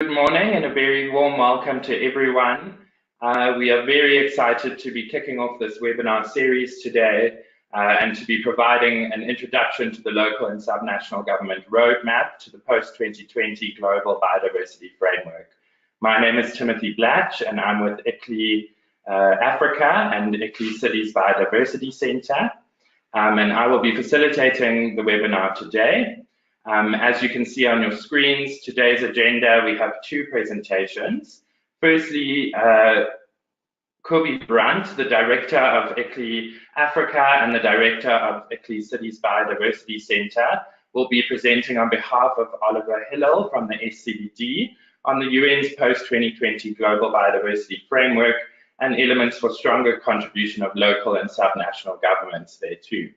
Good morning and a very warm welcome to everyone. We are very excited to be kicking off this webinar series today and to be providing an introduction to the local and subnational government roadmap to the post-2020 Global Biodiversity Framework. My name is Timothy Blatch and I'm with ICLEI Africa and ICLEI Cities Biodiversity Centre, and I will be facilitating the webinar today. As you can see on your screens, today's agenda, we have two presentations. Firstly, Kobe Brandt, the Director of ICLEI Africa and the Director of ICLEI Cities Biodiversity Centre, will be presenting on behalf of Oliver Hillel from the SCBD on the UN's post-2020 Global Biodiversity Framework and elements for stronger contribution of local and subnational governments there too.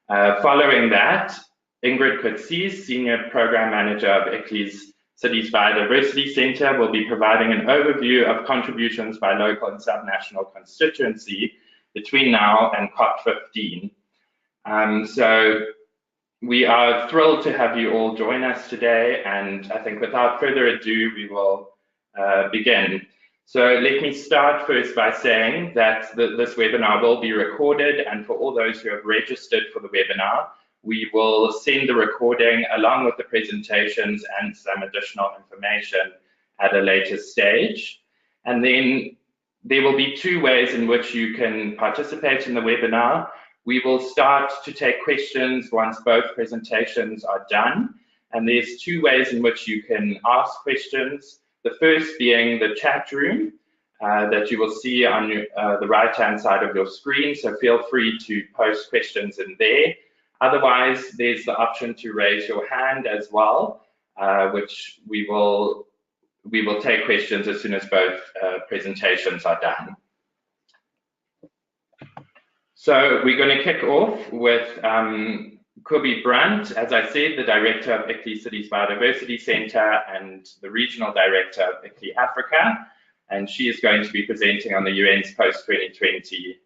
Following that, Ingrid Coetzee, Senior Program Manager of ICLEI's Cities Biodiversity Centre, will be providing an overview of contributions by local and subnational constituency between now and COP15. So we are thrilled to have you all join us today, and I think without further ado, we will begin. So let me start first by saying that this webinar will be recorded, and for all those who have registered for the webinar, we will send the recording along with the presentations and some additional information at a later stage. And then there will be two ways in which you can participate in the webinar. We will start to take questions once both presentations are done. And there's two ways in which you can ask questions. The first being the chat room that you will see on the right-hand side of your screen. So feel free to post questions in there. Otherwise, there's the option to raise your hand as well, which we will take questions as soon as both presentations are done. So we're going to kick off with Kobe Brandt, as I said, the Director of ICLEI Cities Biodiversity Centre and the Regional Director of ICLEI Africa, and she is going to be presenting on the UN's post-2020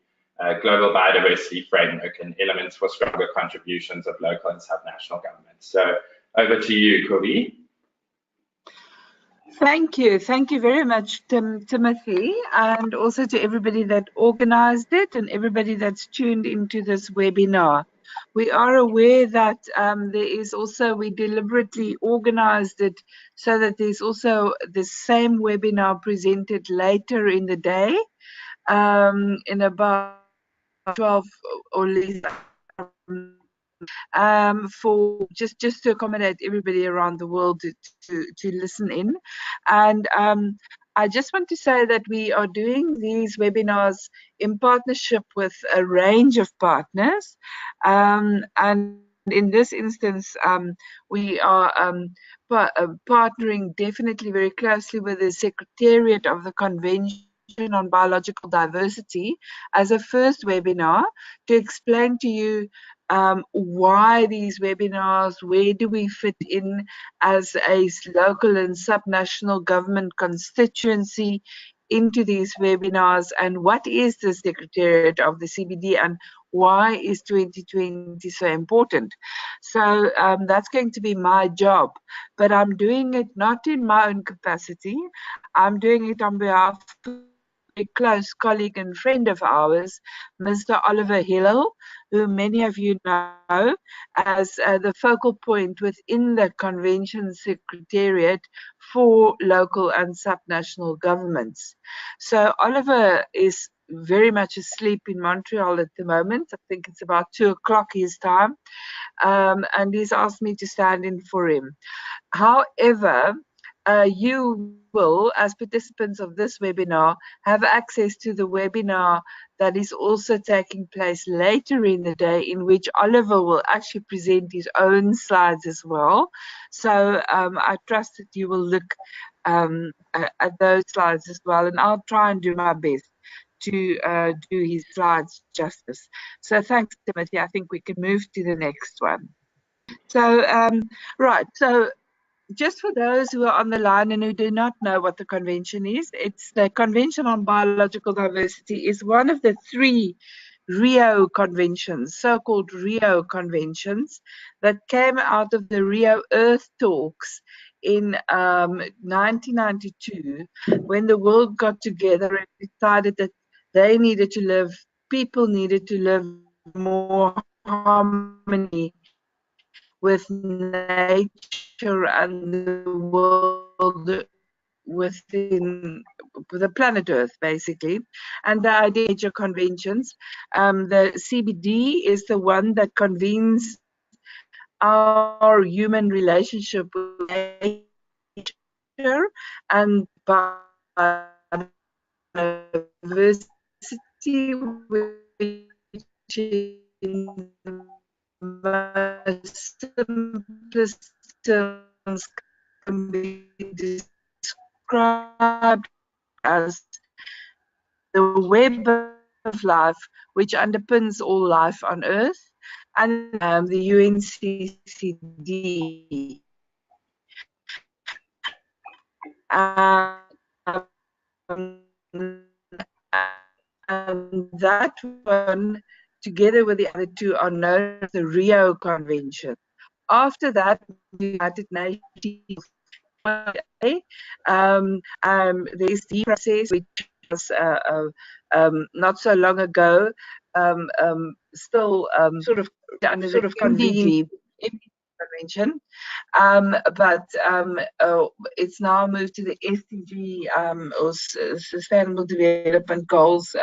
Global Biodiversity Framework and elements for stronger contributions of local and subnational governments. So over to you, Kobe. Thank you very much, Timothy, and also to everybody that organized it and everybody that's tuned into this webinar. We are aware that we deliberately organized it so that there's also the same webinar presented later in the day, in about 12 or less, for just to accommodate everybody around the world to listen in. And I just want to say that we are doing these webinars in partnership with a range of partners, and in this instance we are partnering definitely very closely with the Secretariat of the Convention on Biological Diversity as a first webinar to explain to you why these webinars, where do we fit in as a local and subnational government constituency into these webinars, and what is the Secretariat of the CBD and why is 2020 so important. So that's going to be my job, but I'm doing it not in my own capacity. I'm doing it on behalf of a close colleague and friend of ours, Mr. Oliver Hillel, who many of you know as the focal point within the Convention Secretariat for local and subnational governments. So Oliver is very much asleep in Montreal at the moment. I think it's about 2 o'clock his time, and he's asked me to stand in for him. However, you will, as participants of this webinar, have access to the webinar that is also taking place later in the day, in which Oliver will actually present his own slides as well. So I trust that you will look at those slides as well, and I'll try and do my best to do his slides justice. So thanks, Timothy. I think we can move to the next one. So right, so just for those who are on the line and who do not know what the convention is, it's the Convention on Biological Diversity is one of the 3 Rio conventions, so-called Rio conventions, that came out of the Rio Earth talks in 1992, when the world got together and decided that they needed to live, people needed to live more harmony with nature and the world within the planet Earth, basically. And the idea of major conventions, the CBD is the one that convenes our human relationship with nature and biodiversity, which in the simplest terms can be described as the web of life which underpins all life on Earth, and the UNCCD. And that one, together with the other two, are known as the Rio Convention. After that, the United Nations, there's the process which was not so long ago, still sort of under sort of convened convention, but it's now moved to the SDG or Sustainable Development Goals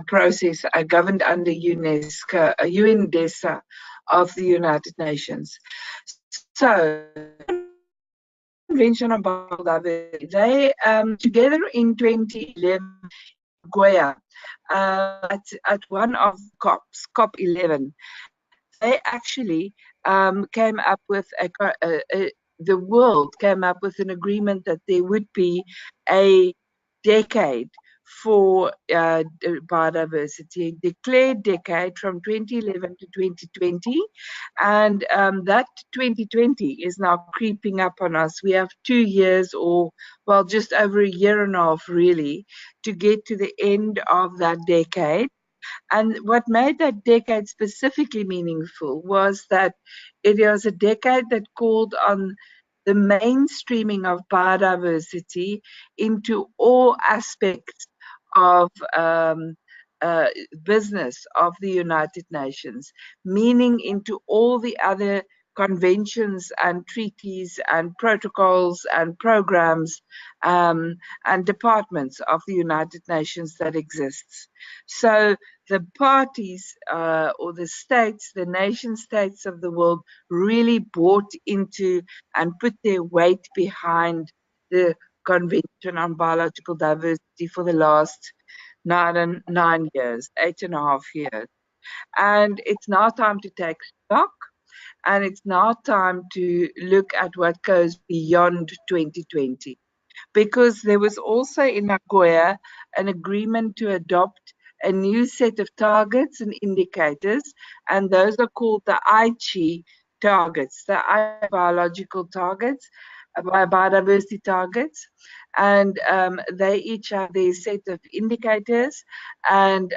process governed under UNESCO, UNDESA of the United Nations. So, Convention on Biodiversity, they together in 2011, Goya, at one of COPs, COP 11, they actually came up with the world came up with an agreement that there would be a decade for biodiversity, declared decade from 2011 to 2020, and that 2020 is now creeping up on us. We have 2 years, or well, just over a year and a half really, to get to the end of that decade. And what made that decade specifically meaningful was that it was a decade that called on the mainstreaming of biodiversity into all aspects of business of the United Nations, meaning into all the other conventions and treaties and protocols and programs and departments of the United Nations that exists. So the parties or the states, the nation states of the world really bought into and put their weight behind the Convention on Biological Diversity for the last 9 years, 8.5 years. And it's now time to take stock, and it's now time to look at what goes beyond 2020. Because there was also in Nagoya an agreement to adopt a new set of targets and indicators, and those are called the Aichi targets, the biological targets, biodiversity targets, and they each have their set of indicators, and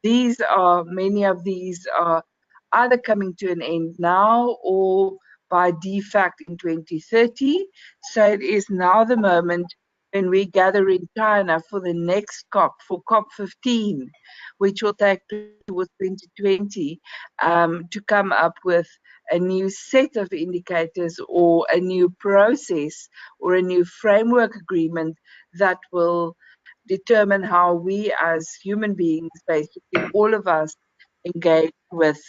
many of these are either coming to an end now or by defact in 2030. So it is now the moment when we gather in China for the next COP, for COP 15, which will take place towards 2020, to come up with a new set of indicators or a new process or a new framework agreement that will determine how we as human beings, basically all of us, engage with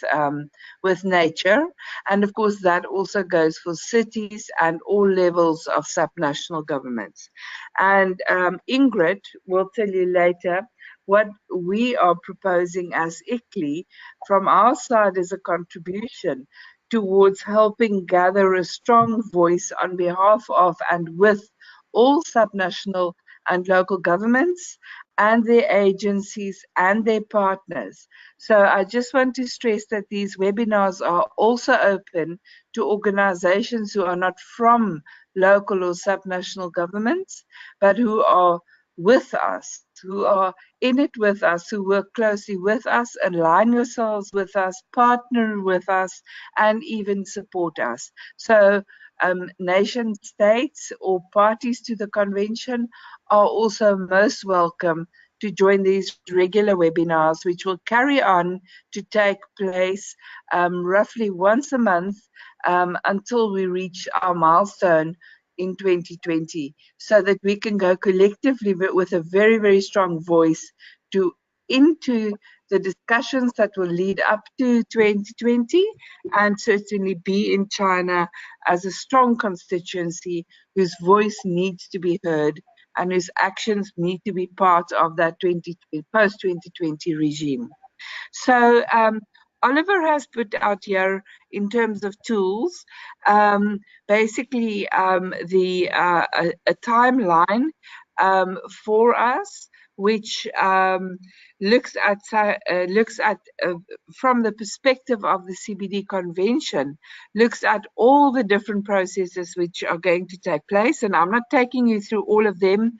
nature. And of course that also goes for cities and all levels of subnational governments. And Ingrid will tell you later what we are proposing as ICLEI from our side as a contribution towards helping gather a strong voice on behalf of and with all subnational and local governments and their agencies and their partners. So I just want to stress that these webinars are also open to organizations who are not from local or subnational governments, but who are with us, who are in it with us, who work closely with us, align yourselves with us, partner with us, and even support us. So nation states or parties to the convention are also most welcome to join these regular webinars, which will carry on to take place roughly once a month until we reach our milestone in 2020, so that we can go collectively with a very, very strong voice into the discussions that will lead up to 2020, and certainly be in China as a strong constituency whose voice needs to be heard and whose actions need to be part of that post-2020 regime. So Oliver has put out here, in terms of tools, basically a timeline for us, which looks at from the perspective of the CBD Convention, looks at all the different processes which are going to take place. And I'm not taking you through all of them,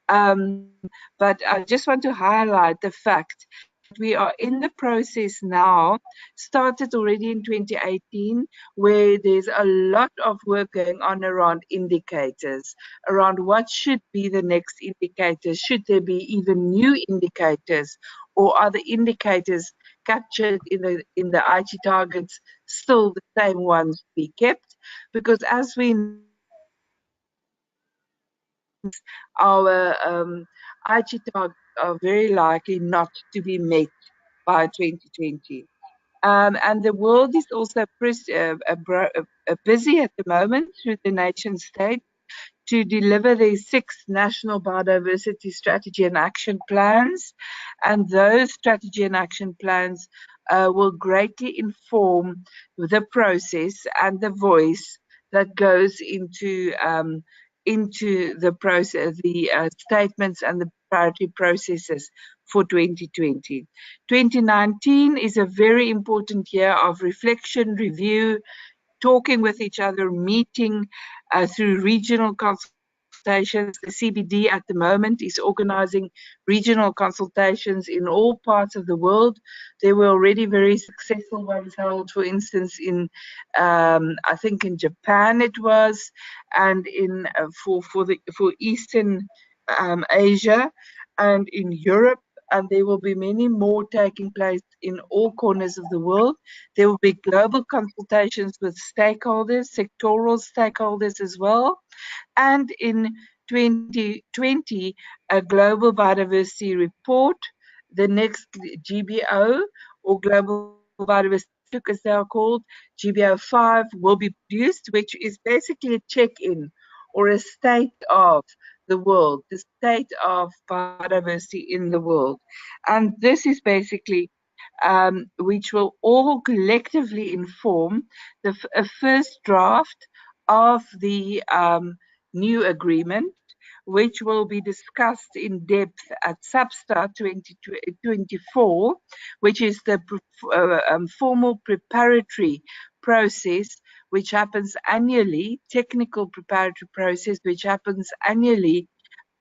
but I just want to highlight the fact we are in the process now, started already in 2018, where there's a lot of work going on around indicators, around what should be the next indicators, should there be even new indicators, or are the indicators captured in the IT targets still the same ones to be kept? Because as we know, our IT targets are very likely not to be met by 2020. And the world is also busy at the moment through the nation state to deliver the 6 national biodiversity strategy and action plans. And those strategy and action plans will greatly inform the process and the voice that goes into the process, the statements and the priority processes for 2020. 2019 is a very important year of reflection, review, talking with each other, meeting through regional consultations. The CBD at the moment is organizing regional consultations in all parts of the world. There were already very successful ones held, for instance, in I think in Japan it was, and in for Eastern Asia and in Europe. And there will be many more taking place in all corners of the world. There will be global consultations with stakeholders, sectoral stakeholders as well. And in 2020, a global biodiversity report, the next GBO, or Global Biodiversity, as they are called, GBO 5, will be produced, which is basically a check-in or a state of the world, the state of biodiversity in the world. And this is basically which will all collectively inform a first draft of the new agreement, which will be discussed in depth at Substa 2024, which is the formal preparatory process which happens annually, technical preparatory process which happens annually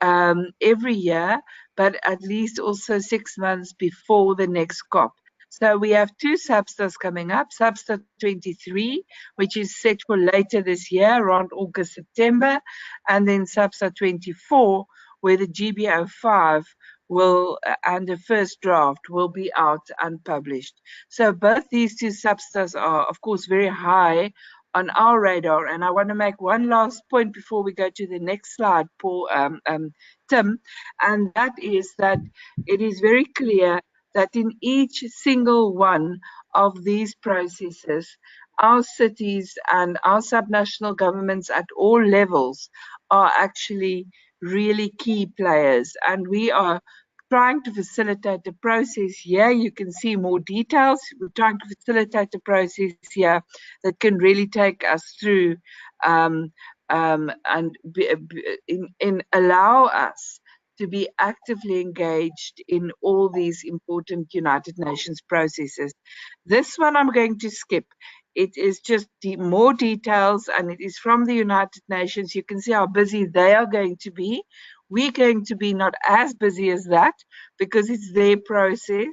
every year, but at least also 6 months before the next COP. So we have 2 Substas coming up, Substa 23, which is set for later this year, around August, September, and then Substa 24, where the GBO 5 will, and the first draft will be out unpublished. So both these 2 Substas are, of course, very high on our radar. And I want to make one last point before we go to the next slide, Paul, Tim, and that is that it is very clear that in each single one of these processes, our cities and our subnational governments at all levels are actually really key players, and we are trying to facilitate the process here. You can see more details. We're trying to facilitate the process here that can really take us through and allow us to be actively engaged in all these important United Nations processes. This one I'm going to skip. It is just more details, and it is from the United Nations. You can see how busy they are going to be. We're going to be not as busy as that because it's their process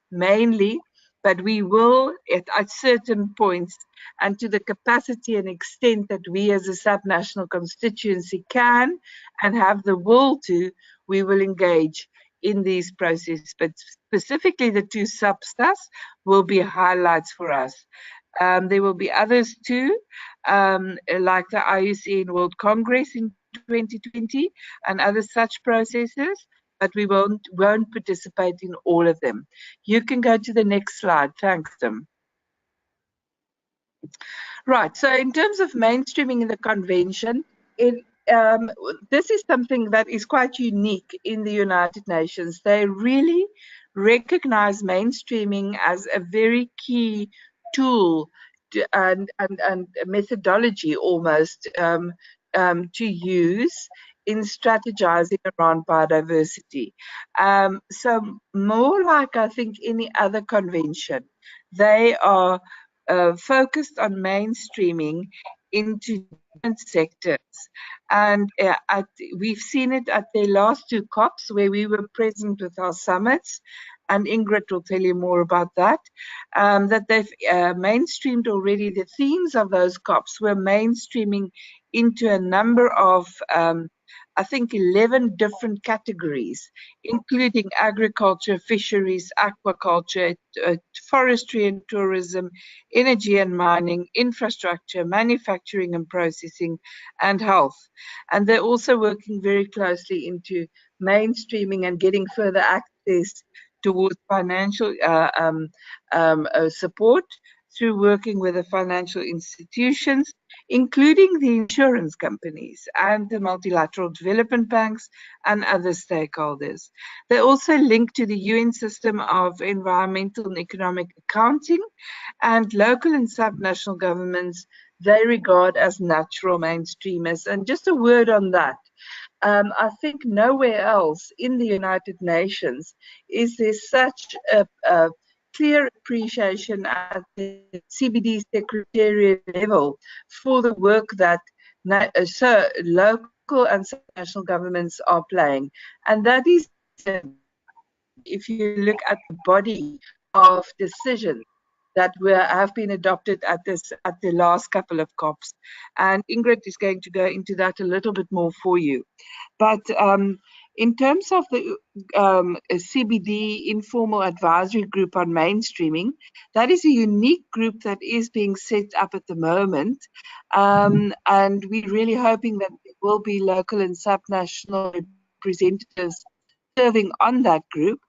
mainly, but we will, at certain points and to the capacity and extent that we as a subnational constituency can and have the will to, we will engage in these processes. But specifically the two substas will be highlights for us. There will be others too, like the IUCN World Congress in 2020 and other such processes, but we won't participate in all of them. You can go to the next slide. Thanks, Tim. Right, so in terms of mainstreaming in the convention, this is something that is quite unique in the United Nations. They really recognize mainstreaming as a very key tool and methodology almost to use in strategizing around biodiversity. So more like, I think, any other convention, they are focused on mainstreaming into different sectors. And we've seen it at their last two COPs where we were present with our summits, and Ingrid will tell you more about that, that they've mainstreamed already. The themes of those COPs were mainstreaming into a number of I think 11 different categories, including agriculture, fisheries, aquaculture, forestry and tourism, energy and mining, infrastructure, manufacturing and processing, and health. And they're also working very closely into mainstreaming and getting further access towards financial support through working with the financial institutions, including the insurance companies and the multilateral development banks and other stakeholders. They also link to the UN system of environmental and economic accounting, and local and subnational governments they regard as natural mainstreamers. And just a word on that. I think nowhere else in the United Nations is there such a clear appreciation at the CBD secretariat level for the work that local and national governments are playing. And that is, if you look at the body of decisions that have been adopted at the last couple of COPs. And Ingrid is going to go into that a little bit more for you. But in terms of the CBD Informal Advisory Group on Mainstreaming, that is a unique group that is being set up at the moment. And we're really hoping that there will be local and subnational representatives serving on that group.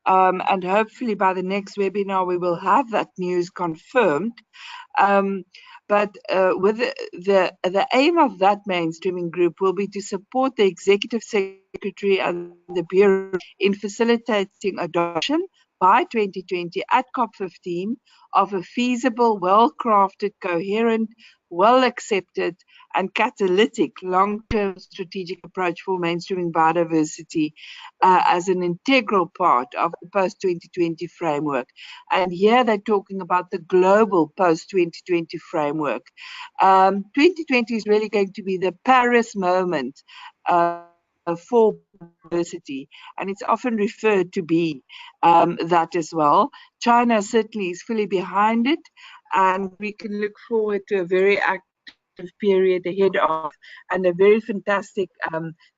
And hopefully by the next webinar, we will have that news confirmed. But with the aim of that mainstreaming group will be to support the executive secretary and the bureau in facilitating adoption by 2020 at COP15 of a feasible, well-crafted, coherent, well-accepted and catalytic long-term strategic approach for mainstreaming biodiversity as an integral part of the post-2020 framework. And here they're talking about the global post-2020 framework. 2020 is really going to be the Paris moment for biodiversity, and it's often referred to be that as well. China certainly is fully behind it, and we can look forward to a very active period ahead of, and a very fantastic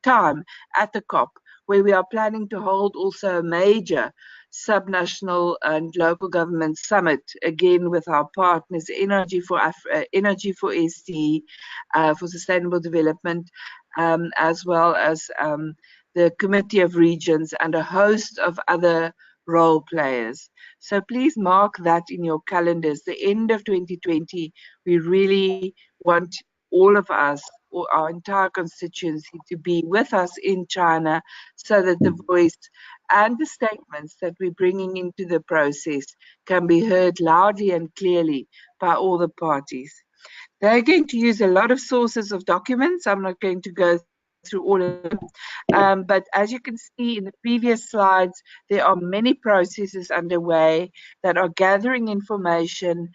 time at the COP, where we are planning to hold also a major subnational and local government summit, again with our partners, Energy for SDE, for Sustainable Development, as well as the Committee of Regions and a host of other role players. So please mark that in your calendars. The end of 2020, we really want all of us, or our entire constituency, to be with us in China, so that the voice and the statements that we're bringing into the process can be heard loudly and clearly by all the parties. They're going to use a lot of sources of documents. I'm not going to go through all of them, but as you can see in the previous slides, there are many processes underway that are gathering information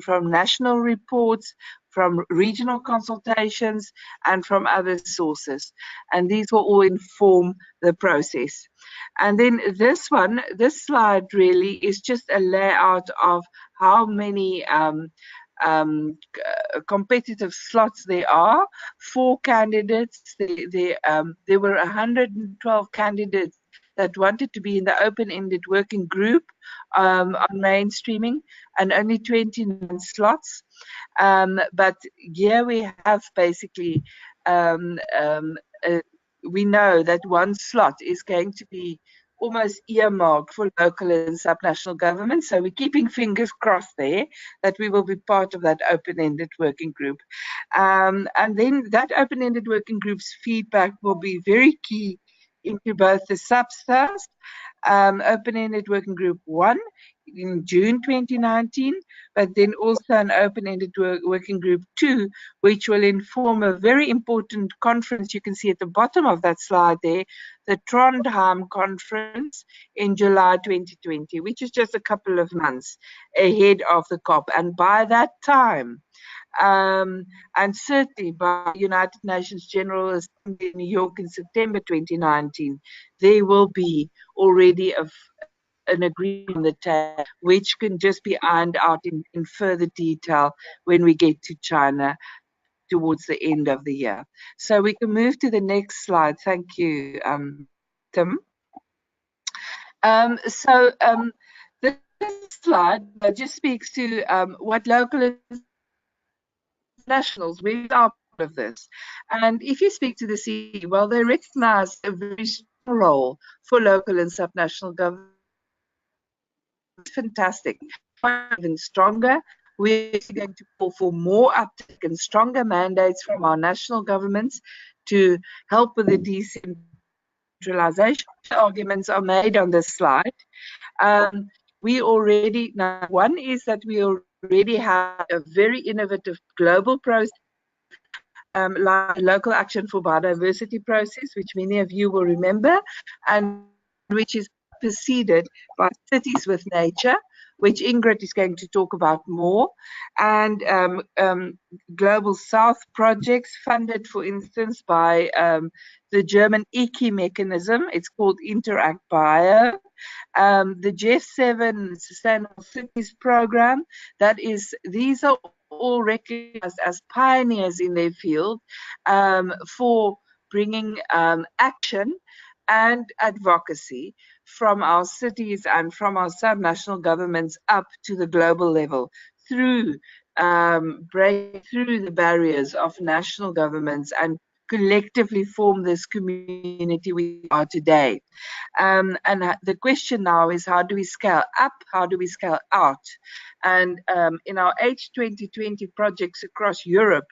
from national reports, from regional consultations, and from other sources. And these will all inform the process. And then this slide really is just a layout of how many competitive slots there are. 4 candidates. There were 112 candidates that wanted to be in the open-ended working group on mainstreaming, and only 29 slots. But here we have basically, we know that 1 slot is going to be almost earmarked for local and subnational government. So we're keeping fingers crossed there that we will be part of that open-ended working group. And then that open-ended working group's feedback will be very key into both the substance, open-ended working group 1 in June 2019, but then also an open-ended working group 2, which will inform a very important conference you can see at the bottom of that slide there, the Trondheim conference in July 2020, which is just a couple of months ahead of the COP. And by that time, and certainly by United Nations General Assembly in New York in September 2019, there will be already an agreement on the table, which can just be ironed out in further detail when we get to China towards the end of the year. So we can move to the next slide. Thank you, Tim. This slide just speaks to what local nationals, we are part of this. And if you speak to the CE, well, they recognize a very strong role for local and subnational government. It's fantastic. Even stronger. We're going to call for more uptake and stronger mandates from our national governments to help with the decentralization. Arguments are made on this slide. We already, now one is that we already have a very innovative global process, like the Local Action for Biodiversity process, which many of you will remember, and which is preceded by Cities with Nature, which Ingrid is going to talk about more, and Global South projects funded, for instance, by the German EKI mechanism. It's called Interact Bio. The G7 Sustainable Cities program, these are all recognized as pioneers in their field for bringing action and advocacy from our cities and from our subnational governments up to the global level through breaking through the barriers of national governments and collectively form this community we are today. And the question now is, how do we scale up? How do we scale out? And in our H2020 projects across Europe,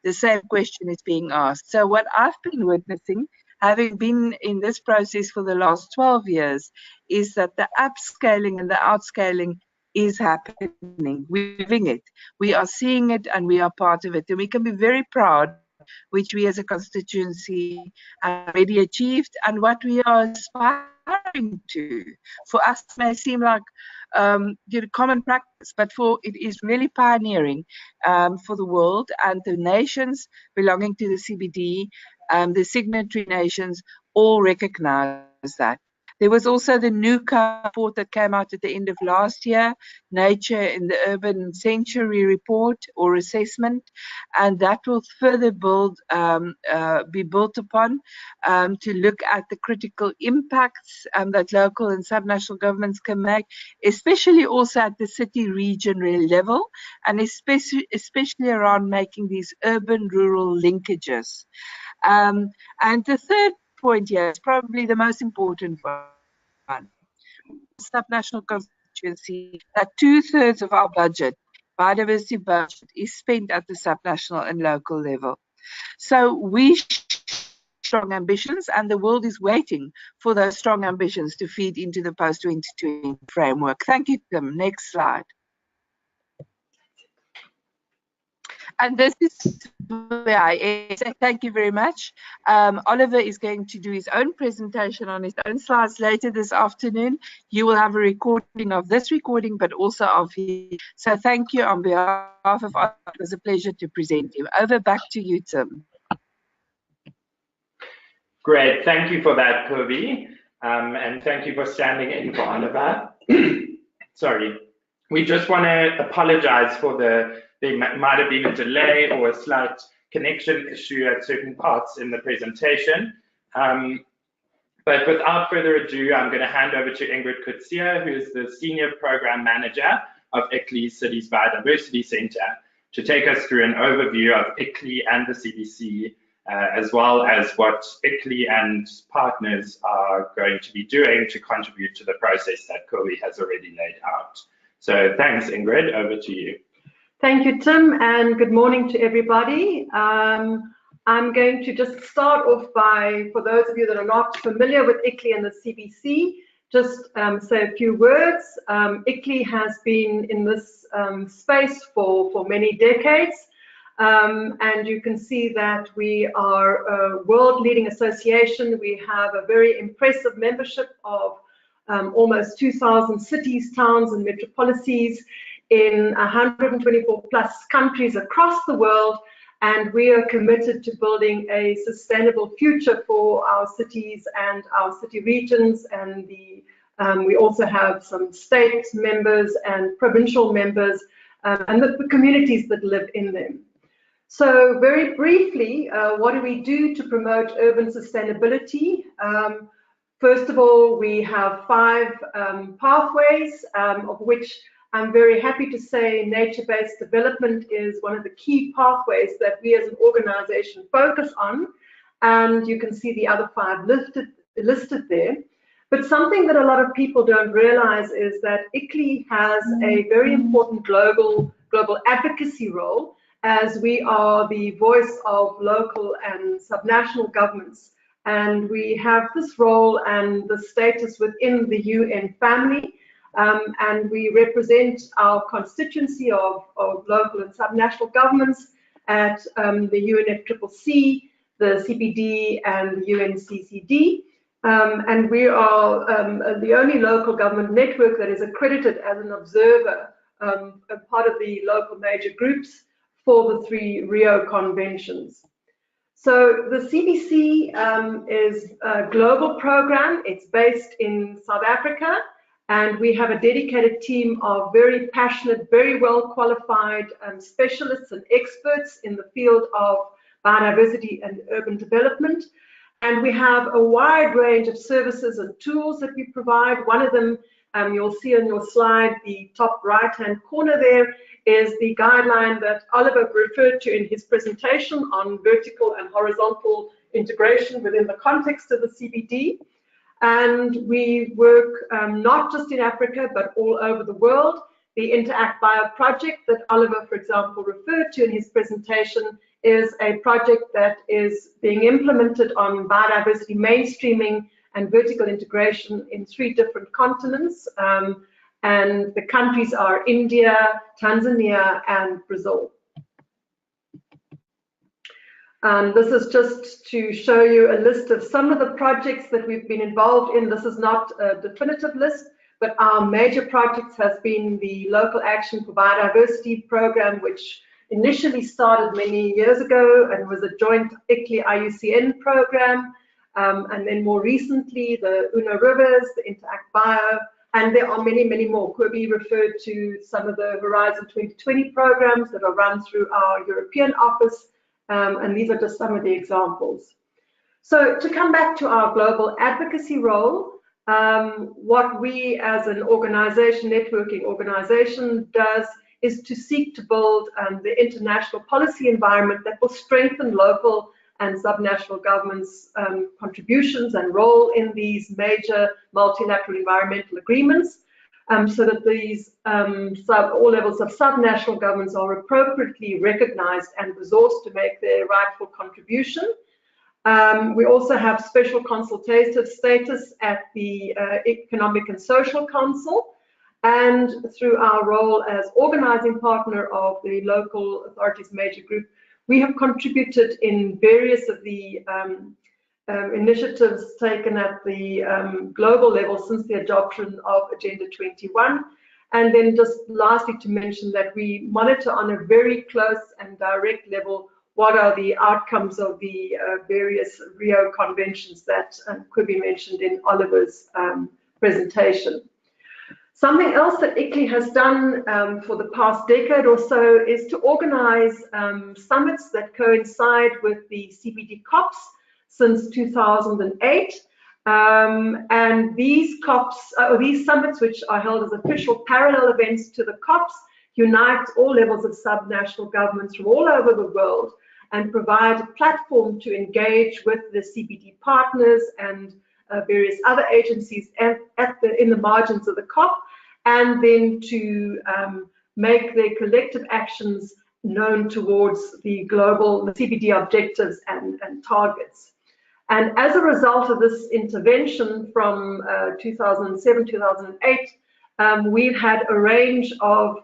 the same question is being asked. So what I've been witnessing, having been in this process for the last 12 years, is that the upscaling and the outscaling is happening. We're living it. We are seeing it and we are part of it. And we can be very proud which we as a constituency have already achieved and what we are aspiring to. For us, it may seem like common practice, but it is really pioneering for the world, and the nations belonging to the CBD, the signatory nations, all recognize that. There was also the new report that came out at the end of last year, Nature in the Urban Sanctuary report or assessment, and that will further be built upon to look at the critical impacts that local and subnational governments can make, especially also at the city region level, and especially around making these urban-rural linkages. And the third point here is probably the most important one. Subnational constituency, that 2/3 of our budget, biodiversity budget, is spent at the subnational and local level. So we strong ambitions, and the world is waiting for those strong ambitions to feed into the post-2020 framework. Thank you, Tim. Next slide. And this is where I say thank you very much. Oliver is going to do his own presentation on his own slides later this afternoon. You will have a recording of this recording, but also of his. So thank you on behalf of Oliver. It was a pleasure to present him. Over back to you, Tim. Great, thank you for that, Purvi, and thank you for standing in for Oliver. Sorry, we just want to apologize for there might have been a delay or a slight connection issue at certain parts in the presentation. But without further ado, I'm going to hand over to Ingrid Kutsia, who is the Senior Program Manager of ICLEI Cities Biodiversity Centre, to take us through an overview of ICLEI and the CBC, as well as what ICLEI and partners are going to be doing to contribute to the process that Purvi has already laid out. So thanks, Ingrid, over to you. Thank you, Tim, and good morning to everybody. I'm going to just start off by, for those of you that are not familiar with ICLEI and the CBC, just say a few words. ICLEI has been in this space for many decades, and you can see that we are a world-leading association. We have a very impressive membership of almost 2,000 cities, towns, and metropolises in 124 plus countries across the world, and we are committed to building a sustainable future for our cities and our city regions, and we also have some state members and provincial members and the communities that live in them. So very briefly, what do we do to promote urban sustainability? First of all, we have 5 pathways, of which I'm very happy to say nature-based development is one of the key pathways that we as an organization focus on, and you can see the other 5 listed there. But something that a lot of people don't realize is that ICLEI has a very important global advocacy role, as we are the voice of local and subnational governments. And we have this role and the status within the UN family, and we represent our constituency of local and subnational governments at the UNFCCC, the CPD, and the UNCCD. And we are the only local government network that is accredited as an observer, a part of the local major groups for the 3 Rio Conventions. So the CBC is a global program. It's based in South Africa, and we have a dedicated team of very passionate, very well qualified specialists and experts in the field of biodiversity and urban development. And we have a wide range of services and tools that we provide. One of them, you'll see on your slide, the top right-hand corner there, is the guideline that Oliver referred to in his presentation on vertical and horizontal integration within the context of the CBD. And we work not just in Africa, but all over the world. The Interact Bio project that Oliver, for example, referred to in his presentation is a project that is being implemented on biodiversity mainstreaming and vertical integration in 3 different continents. And the countries are India, Tanzania, and Brazil. This is just to show you a list of some of the projects that we've been involved in. This is not a definitive list, but our major projects has been the Local Action for Biodiversity program, which initially started many years ago and was a joint ICLEI-IUCN program. And then more recently, the UNO Rivers, the Interact Bio, and there are many, many more. Purvi referred to some of the Horizon 2020 programs that are run through our European office, and these are just some of the examples. So to come back to our global advocacy role, what we as an organization, networking organization, does is to seek to build the international policy environment that will strengthen local and subnational governments' contributions and role in these major multilateral environmental agreements, so that these all levels of subnational governments are appropriately recognized and resourced to make their rightful contribution. We also have special consultative status at the Economic and Social Council, and through our role as organizing partner of the local authorities major group, we have contributed in various of the initiatives taken at the global level since the adoption of Agenda 21. And then just lastly to mention that we monitor on a very close and direct level what are the outcomes of the various Rio conventions that could be mentioned in Oliver's presentation. Something else that ICLEI has done for the past decade or so is to organize summits that coincide with the CBD COPs since 2008. And these COPs, or these summits, which are held as official parallel events to the COPs, unite all levels of subnational governments from all over the world and provide a platform to engage with the CBD partners and various other agencies in the margins of the COP, and then to make their collective actions known towards the global CBD objectives and targets. And as a result of this intervention from 2007-2008, we've had a range of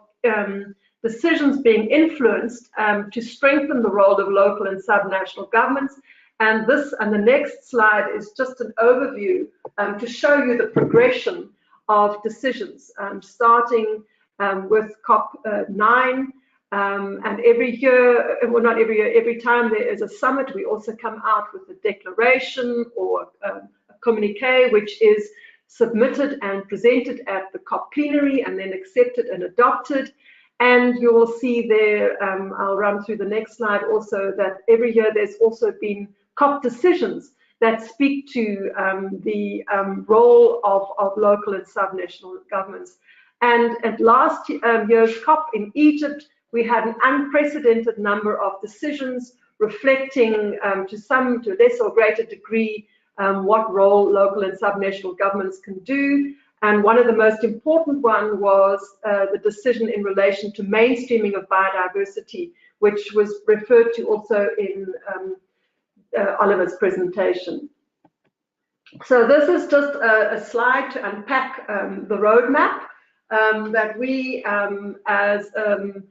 decisions being influenced to strengthen the role of local and subnational governments. And this and the next slide is just an overview to show you the progression of decisions, starting with COP9. And every year, well, not every year, every time there is a summit, we also come out with a declaration or a communique, which is submitted and presented at the COP plenary and then accepted and adopted. And you will see there, I'll run through the next slide also, that every year there's also been COP decisions that speak to the role of local and subnational governments. And at last year's COP in Egypt, we had an unprecedented number of decisions reflecting to a lesser or greater degree what role local and subnational governments can do. And one of the most important one was the decision in relation to mainstreaming of biodiversity, which was referred to also in Oliver's presentation. So this is just a slide to unpack the roadmap that we as a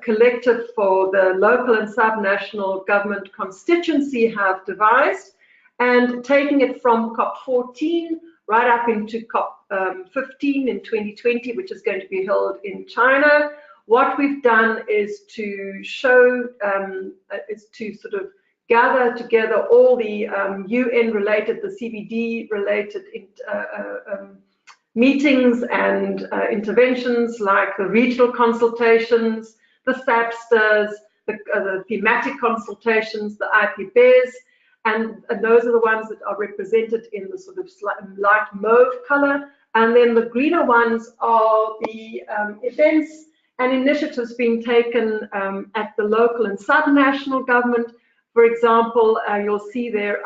collective for the local and subnational government constituency have devised, and taking it from COP14 right up into COP15 in 2020, which is going to be held in China. What we've done is to show, is to sort of gather together all the UN-related, the CBD-related meetings and interventions, like the regional consultations, the SAPSTers, the thematic consultations, the IPBES, and those are the ones that are represented in the sort of light mauve color. And then the greener ones are the events and initiatives being taken at the local and subnational government. For example, you'll see there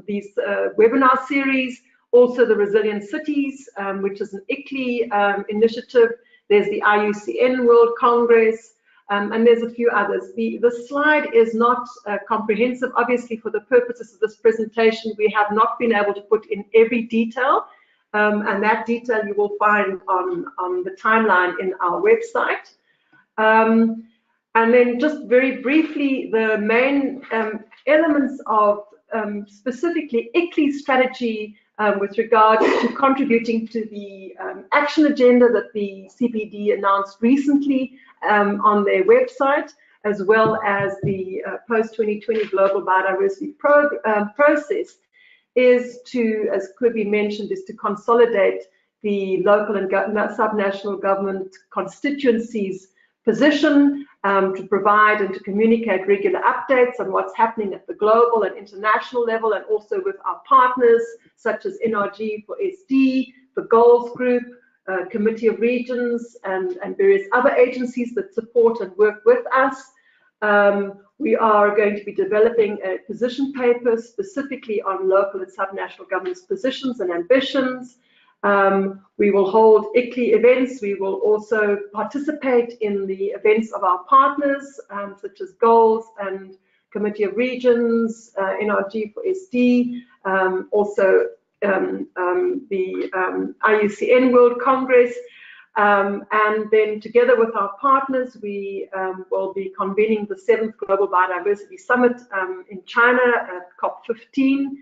these webinar series, also the Resilient Cities, which is an ICLEI initiative. There's the IUCN World Congress, and there's a few others. The slide is not comprehensive. Obviously, for the purposes of this presentation, we have not been able to put in every detail, and that detail you will find on the timeline in our website. And then just very briefly, the main elements of specifically ICLEI's strategy with regard to contributing to the action agenda that the CBD announced recently on their website, as well as the post-2020 global biodiversity process, is to, as could be mentioned, is to consolidate the local and subnational government constituencies' position, to provide and to communicate regular updates on what's happening at the global and international level, and also with our partners such as NRG for SD, the Goals Group, Committee of Regions, and various other agencies that support and work with us. We are going to be developing a position paper specifically on local and subnational governments' positions and ambitions. We will hold ICLEI events. We will also participate in the events of our partners, such as Goals and Committee of Regions, NRG for SD, also IUCN World Congress. And then together with our partners, we will be convening the 7th Global Biodiversity Summit in China at COP15.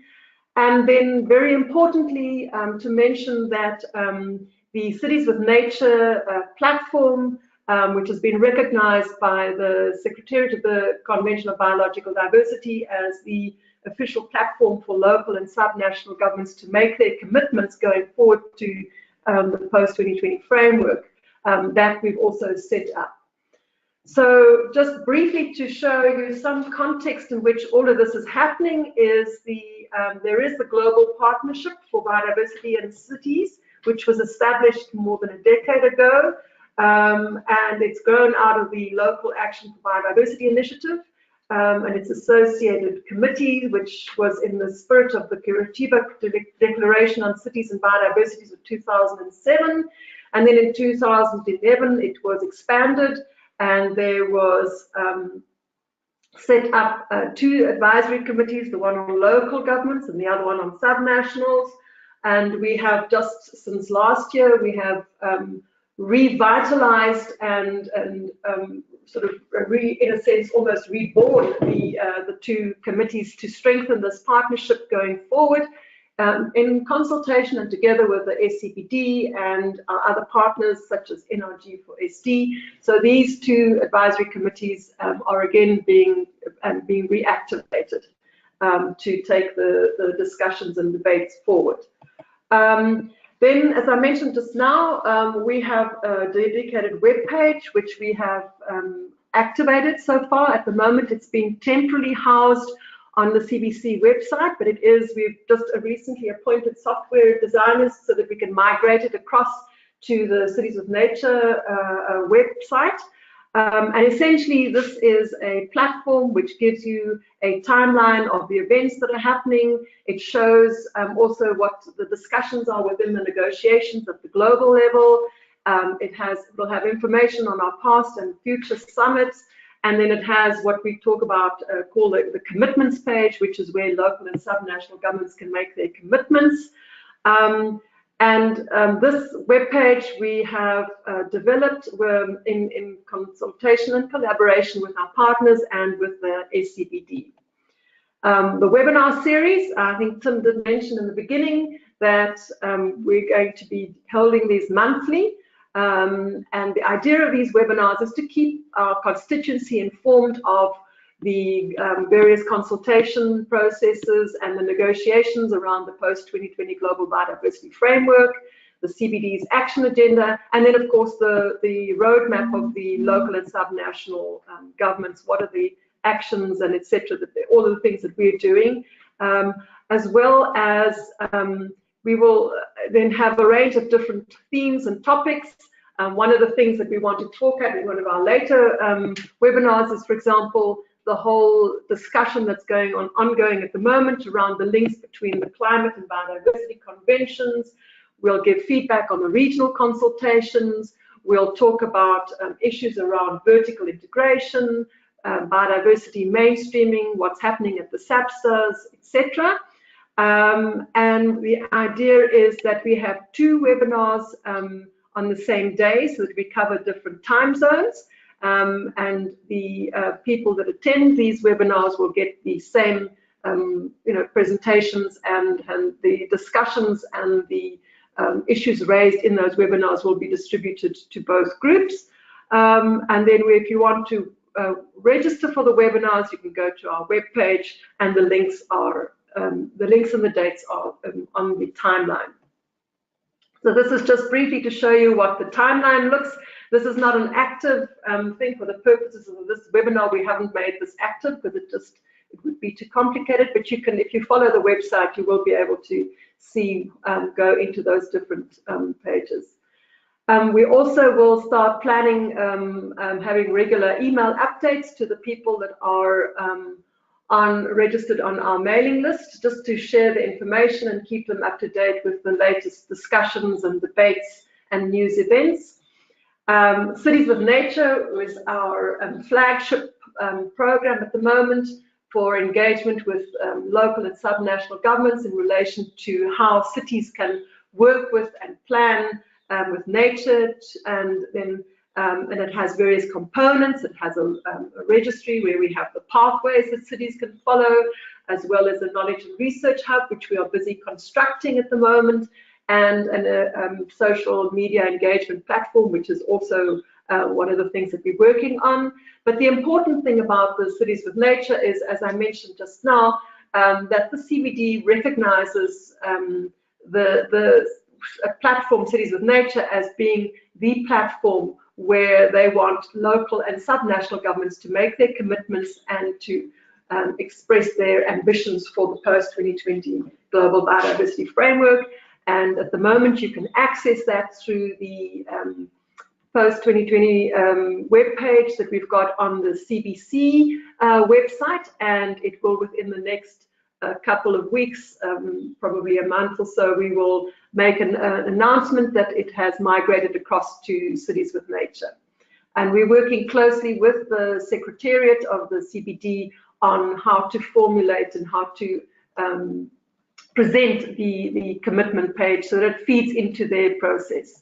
And then very importantly, to mention that the Cities with Nature platform, which has been recognized by the Secretariat of the Convention of Biological Diversity as the official platform for local and subnational governments to make their commitments going forward to the post-2020 framework, that we've also set up. So just briefly to show you some context in which all of this is happening is there is the Global Partnership for Biodiversity in Cities, which was established more than a decade ago, and it's grown out of the Local Action for Biodiversity Initiative and its associated committee, which was in the spirit of the Curitiba Declaration on Cities and Biodiversity of 2007. And then in 2011, it was expanded, and there was set up 2 advisory committees, the one on local governments and the other one on subnationals. And we have just since last year, we have revitalized and sort of in a sense almost reborn the 2 committees to strengthen this partnership going forward in consultation and together with the SCPD and our other partners such as NRG for SD. So these 2 advisory committees are again being reactivated to take the discussions and debates forward. Then, as I mentioned just now, we have a dedicated web page which we have activated so far. At the moment, it's being temporarily housed on the CBC website, but we've just recently appointed software designers so that we can migrate it across to the Cities of Nature website. And essentially, this is a platform which gives you a timeline of the events that are happening. It shows also what the discussions are within the negotiations at the global level. It will have information on our past and future summits. And then it has what we talk about, call the commitments page, which is where local and subnational governments can make their commitments. This webpage we have developed in consultation and collaboration with our partners and with the SCPD. The webinar series, I think Tim did mention in the beginning that we're going to be holding these monthly. And the idea of these webinars is to keep our constituency informed of the various consultation processes and the negotiations around the post-2020 Global Biodiversity Framework, the CBD's action agenda, and then of course the roadmap of the local and subnational governments. What are the actions and etc. All of the things that we're doing, as well as we will then have a range of different themes and topics. One of the things that we want to talk at in one of our later webinars is, for example, the whole discussion that's ongoing at the moment around the links between the climate and biodiversity conventions. We'll give feedback on the regional consultations. We'll talk about issues around vertical integration, biodiversity mainstreaming, what's happening at the SAPSTAs, etc. And the idea is that we have 2 webinars on the same day so that we cover different time zones. And the people that attend these webinars will get the same presentations and the discussions and the issues raised in those webinars will be distributed to both groups. And then if you want to register for the webinars, you can go to our webpage, and the links and the dates are on the timeline. So this is just briefly to show you what the timeline looks. This is not an active thing. For the purposes of this webinar, we haven't made this active because it would be too complicated. But you can, if you follow the website, you will be able to see, go into those different pages. We also will start planning having regular email updates to the people that are registered on our mailing list, just to share the information and keep them up to date with the latest discussions and debates and news events. Cities with Nature is our flagship program at the moment. for engagement with local and subnational governments in relation to how cities can work with and plan with nature, and then and it has various components. It has a registry where we have the pathways that cities can follow, as well as a knowledge and research hub, which we are busy constructing at the moment, and a social media engagement platform, which is also one of the things that we're working on. But the important thing about the Cities with Nature is, as I mentioned just now, that the CBD recognizes the platform Cities with Nature as being the platform where they want local and subnational governments to make their commitments and to express their ambitions for the post-2020 Global Biodiversity Framework. And at the moment, you can access that through the post-2020 webpage that we've got on the CBC website, and it will, within the next couple of weeks, probably a month or so, we will make an announcement that it has migrated across to Cities with Nature. And we're working closely with the Secretariat of the CBD on how to formulate and how to present the commitment page so that it feeds into their process.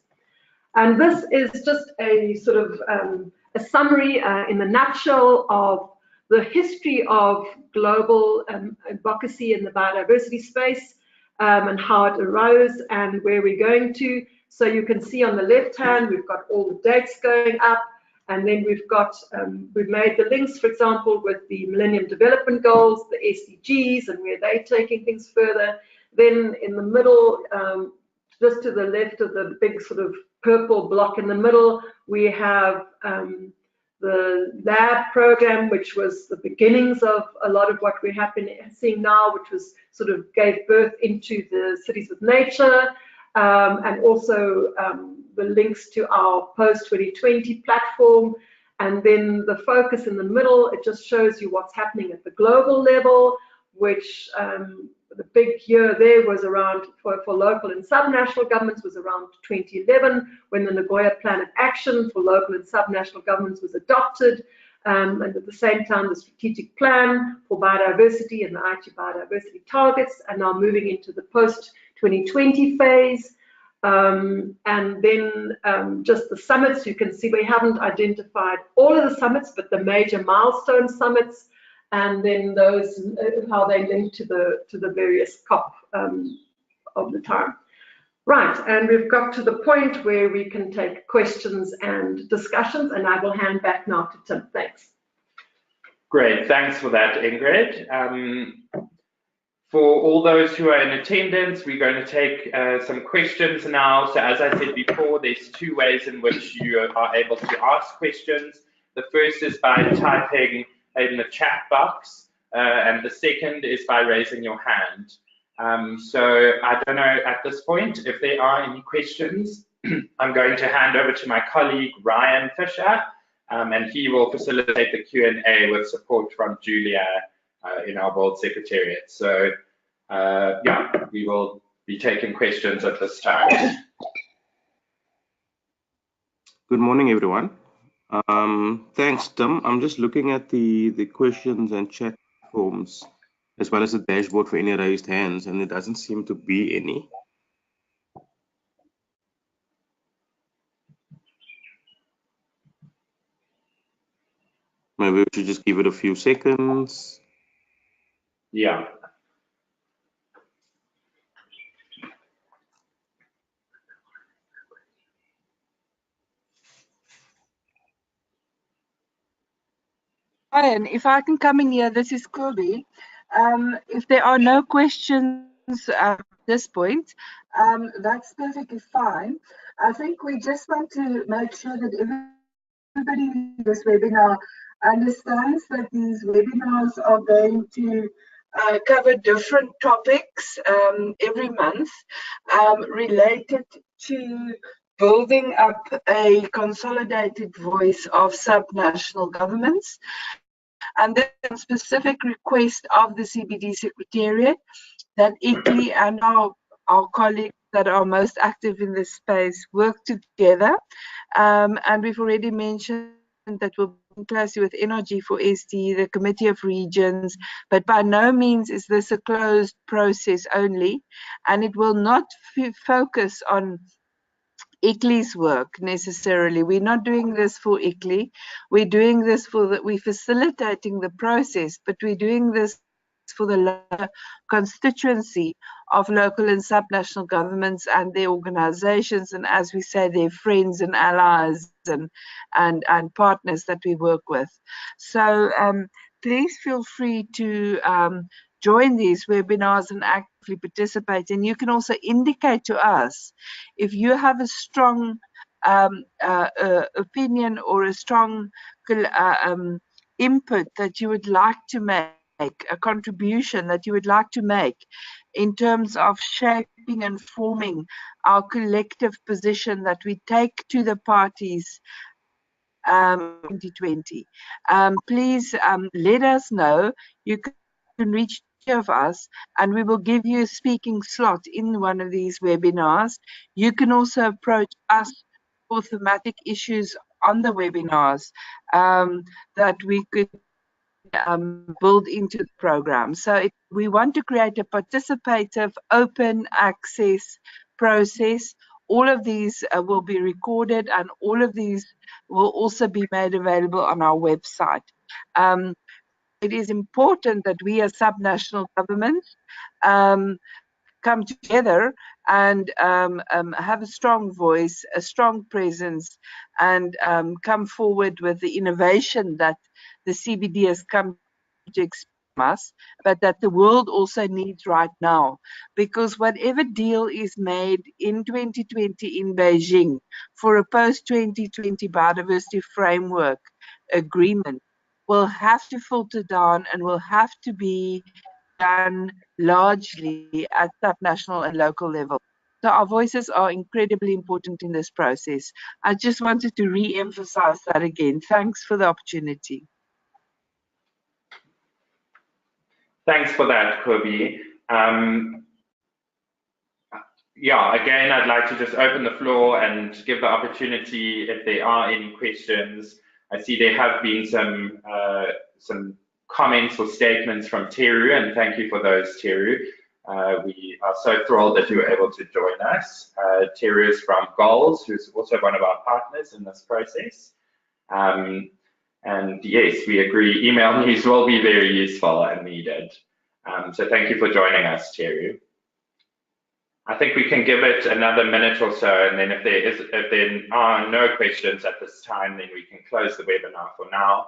And this is just a sort of a summary in a nutshell of the history of global advocacy in the biodiversity space, and how it arose and where we're going to. So you can see on the left hand, we've got all the dates going up, and then we've got, we've made the links, for example, with the Millennium Development Goals, the SDGs, and where they're taking things further. Then in the middle, just to the left of the big sort of purple block in the middle, we have the lab program, which was the beginnings of a lot of what we have been seeing now, which was sort of gave birth into the Cities with Nature, and also the links to our post-2020 platform. And then the focus in the middle, it just shows you what's happening at the global level, which the big year there was around, for local and subnational governments, was around 2011, when the Nagoya Plan of Action for local and subnational governments was adopted, and at the same time the strategic plan for biodiversity and the IT biodiversity targets, and now moving into the post-2020 phase. And then just the summits, you can see we haven't identified all of the summits, but the major milestone summits, and then those, how they link to the various COP of the time. Right, and we've got to the point where we can take questions and discussions, and I will hand back now to Tim. Thanks. Great, thanks for that, Ingrid. For all those who are in attendance, we're going to take some questions now. So as I said before, there's two ways in which you are able to ask questions. The first is by typing in the chat box, and the second is by raising your hand. So I don't know at this point if there are any questions. I'm going to hand over to my colleague Ryan Fisher, and he will facilitate the Q&A with support from Julia in our board secretariat. So yeah, we will be taking questions at this time. Good morning, everyone. Thanks, Tim. I'm just looking at the questions and chat forms, as well as the dashboard for any raised hands, and there doesn't seem to be any. Maybe we should just give it a few seconds. Yeah. Ryan, if I can come in here, this is Kirby. If there are no questions at this point, that's perfectly fine. I think we just want to make sure that everybody in this webinar understands that these webinars are going to cover different topics every month related to building up a consolidated voice of subnational governments. And then a specific request of the CBD Secretariat that ICLEI and our colleagues that are most active in this space work together. And we've already mentioned that we'll closely with NRG4SD, the Committee of Regions, but by no means is this a closed process only, and it will not focus on ICLEI's work necessarily. We're not doing this for ICLEI. We're doing this we're facilitating the process, but we're doing this for the constituency of local and subnational governments and their organizations, and as we say, their friends and allies and partners that we work with. So please feel free to join these webinars and actively participate. And you can also indicate to us if you have a strong opinion or a strong input that you would like to make, a contribution that you would like to make in terms of shaping and forming our collective position that we take to the parties 2020. Please let us know. You can reach of us and we will give you a speaking slot in one of these webinars. You can also approach us for thematic issues on the webinars that we could build into the program. So we want to create a participative, open access process. All of these will be recorded and all of these will also be made available on our website. It is important that we as subnational governments come together and have a strong voice, a strong presence, and come forward with the innovation that the CBD has come to expect us, but that the world also needs right now. Because whatever deal is made in 2020 in Beijing for a post-2020 biodiversity framework agreement will have to filter down and will have to be done largely at subnational and local level. So our voices are incredibly important in this process. I just wanted to re-emphasize that again. Thanks for the opportunity. Thanks for that, Kobe. Yeah, again, I'd like to just open the floor and give the opportunity if there are any questions. I see there have been some comments or statements from Teru, and thank you for those, Teru. We are so thrilled that you were able to join us. Teru is from Goals, who's also one of our partners in this process. And yes, we agree, email news will be very useful and needed. So thank you for joining us, Teru. I think we can give it another minute or so, and then if there are no questions at this time, then we can close the webinar for now.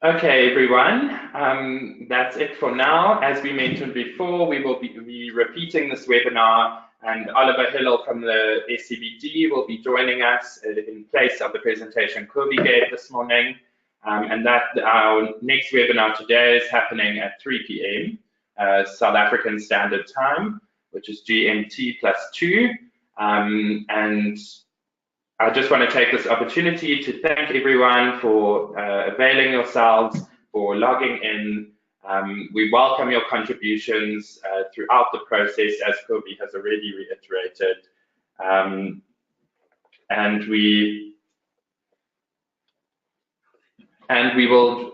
Okay, everyone, that's it for now. As we mentioned before, we will be repeating this webinar, and Oliver Hillel from the SCBD will be joining us in place of the presentation Kobe gave this morning. And that our next webinar today is happening at 3 p.m. South African Standard Time, which is GMT +2. And I just want to take this opportunity to thank everyone for availing yourselves, for logging in. We welcome your contributions throughout the process, as Kobe has already reiterated. And we will,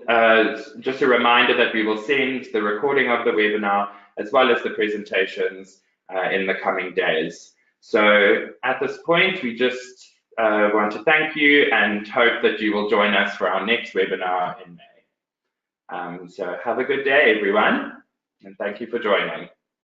just a reminder that we will send the recording of the webinar as well as the presentations in the coming days. So at this point, we just want to thank you and hope that you will join us for our next webinar in May. So have a good day, everyone, and thank you for joining.